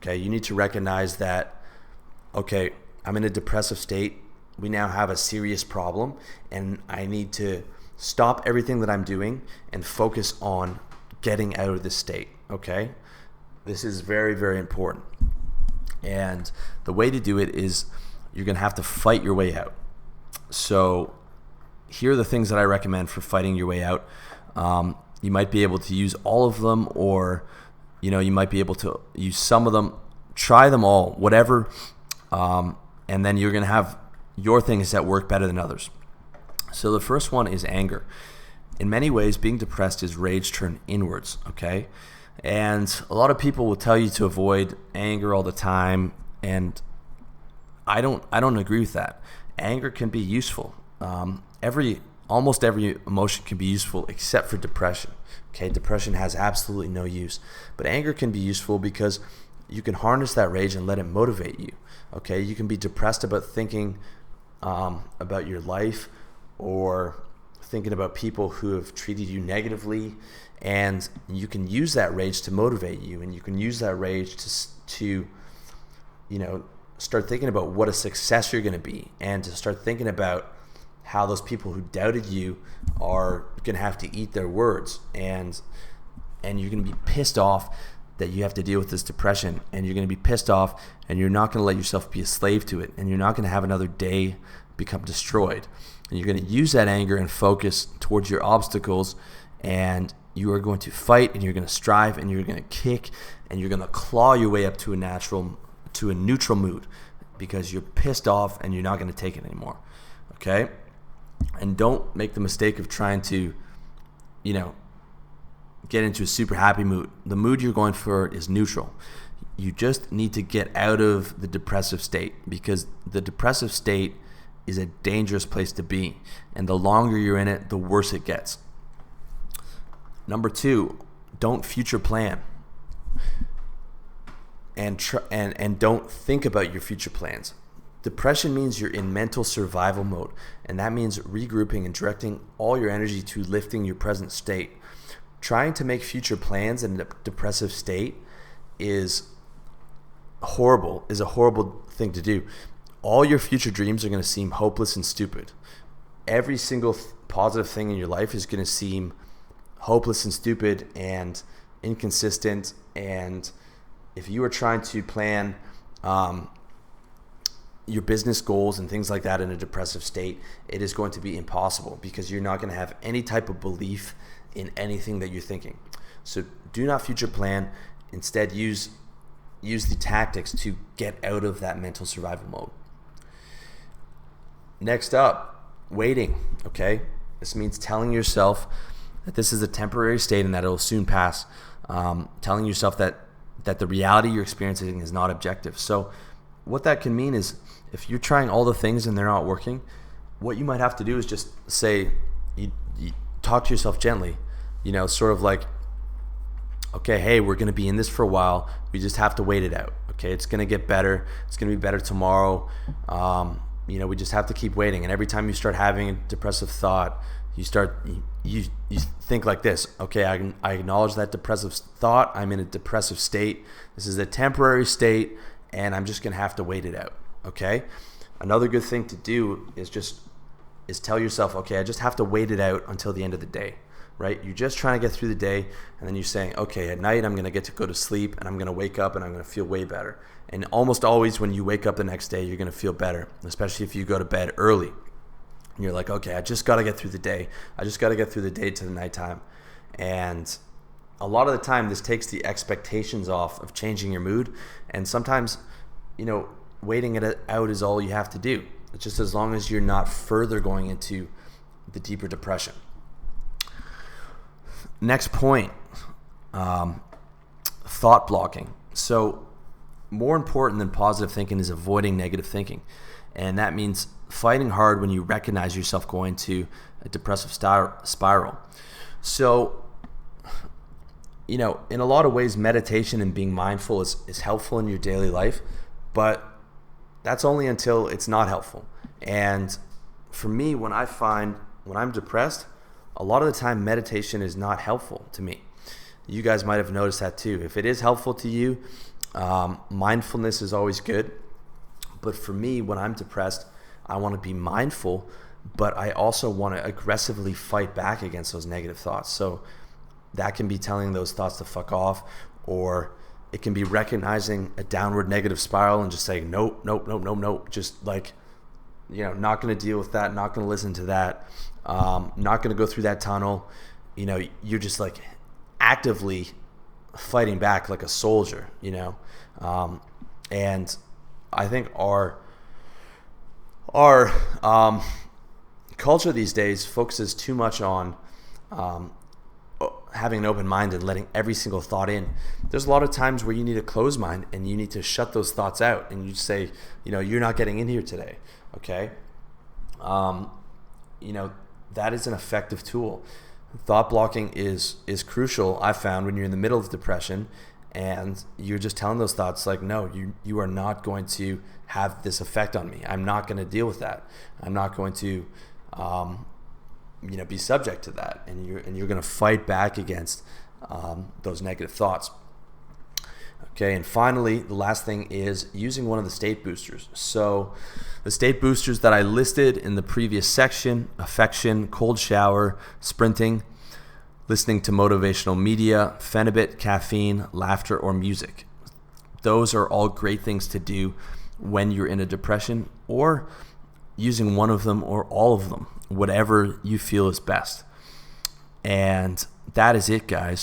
Okay, you need to recognize that, okay, I'm in a depressive state. We now have a serious problem, and I need to stop everything that I'm doing and focus on getting out of this state. Okay, this is very, very important. And the way to do it is you're going to have to fight your way out. So here are the things that I recommend for fighting your way out. You might be able to use all of them, or you might be able to use some of them. Try them all, whatever, and then you're going to have your things that work better than others. So the first one is anger. In many ways, being depressed is rage turned inwards, okay? And a lot of people will tell you to avoid anger all the time, and I don't agree with that. Anger can be useful. Almost every emotion can be useful except for depression. Okay, depression has absolutely no use, but anger can be useful because you can harness that rage and let it motivate you. Okay, you can be depressed about thinking about your life, or thinking about people who have treated you negatively, and you can use that rage to motivate you, and you can use that rage to start thinking about what a success you're going to be, and to start thinking about how those people who doubted you are going to have to eat their words, and you're going to be pissed off that you have to deal with this depression, and you're going to be pissed off, and you're not going to let yourself be a slave to it, and you're not going to have another day become destroyed. And you're going to use that anger and focus towards your obstacles, and you are going to fight, and you're going to strive, and you're going to kick, and you're going to claw your way up to a neutral mood, because you're pissed off and you're not going to take it anymore. Okay? And don't make the mistake of trying to, get into a super happy mood. The mood you're going for is neutral. You just need to get out of the depressive state, because the depressive state is a dangerous place to be, and the longer you're in it, the worse it gets. Number 2, don't future plan, and don't think about your future plans. Depression means you're in mental survival mode, and that means regrouping and directing all your energy to lifting your present state. Trying to make future plans in a depressive state is a horrible thing to do. All your future dreams are going to seem hopeless and stupid. Every single positive thing in your life is going to seem hopeless and stupid and inconsistent. And if you are trying to plan your business goals and things like that in a depressive state, it is going to be impossible, because you're not going to have any type of belief in anything that you're thinking. So do not future plan. Instead, use the tactics to get out of that mental survival mode. Next up, waiting. Okay, this means telling yourself that this is a temporary state and that it will soon pass. Telling yourself that the reality you're experiencing is not objective. So what that can mean is, if you're trying all the things and they're not working, what you might have to do is just say, you talk to yourself gently, sort of like, okay, hey, we're going to be in this for a while. We just have to wait it out. Okay, it's going to get better. It's going to be better tomorrow. We just have to keep waiting. And every time you start having a depressive thought, you think like this: okay, I acknowledge that depressive thought. I'm in a depressive state. This is a temporary state, and I'm just going to have to wait it out. Okay. Another good thing to do is tell yourself, okay, I just have to wait it out until the end of the day. Right? You're just trying to get through the day, and then you're saying, okay, at night I'm going to get to go to sleep, and I'm going to wake up and I'm going to feel way better. And almost always when you wake up the next day, you're going to feel better, especially if you go to bed early. And you're like, okay, I just got to get through the day. I just got to get through the day to the nighttime. And a lot of the time, this takes the expectations off of changing your mood. And sometimes, waiting it out is all you have to do. It's just as long as you're not further going into the deeper depression. Next point, thought blocking. So more important than positive thinking is avoiding negative thinking. And that means fighting hard when you recognize yourself going to a depressive spiral. So, in a lot of ways, meditation and being mindful is helpful in your daily life, but that's only until it's not helpful. And for me, when I'm depressed, a lot of the time meditation is not helpful to me. You guys might have noticed that too. If it is helpful to you, Mindfulness is always good. But for me, when I'm depressed, I want to be mindful, but I also want to aggressively fight back against those negative thoughts. So that can be telling those thoughts to fuck off, or it can be recognizing a downward negative spiral and just saying, nope, nope, nope, nope, nope. Just like, not going to deal with that, not going to listen to that, not going to go through that tunnel. You're just like actively fighting back like a soldier, and I think our culture these days focuses too much on having an open mind and letting every single thought in. There's a lot of times where you need a closed mind and you need to shut those thoughts out, and you say, you're not getting in here today. Okay. That is an effective tool. Thought blocking is crucial, I found, when you're in the middle of depression and you're just telling those thoughts like, no, you are not going to have this effect on me. I'm not going to deal with that. I'm not going to be subject to that, and you're going to fight back against those negative thoughts. Okay, and finally, the last thing is using one of the state boosters. So the state boosters that I listed in the previous section: affection, cold shower, sprinting, listening to motivational media, Phenibut, caffeine, laughter, or music. Those are all great things to do when you're in a depression, or using one of them or all of them, whatever you feel is best. And that is it, guys.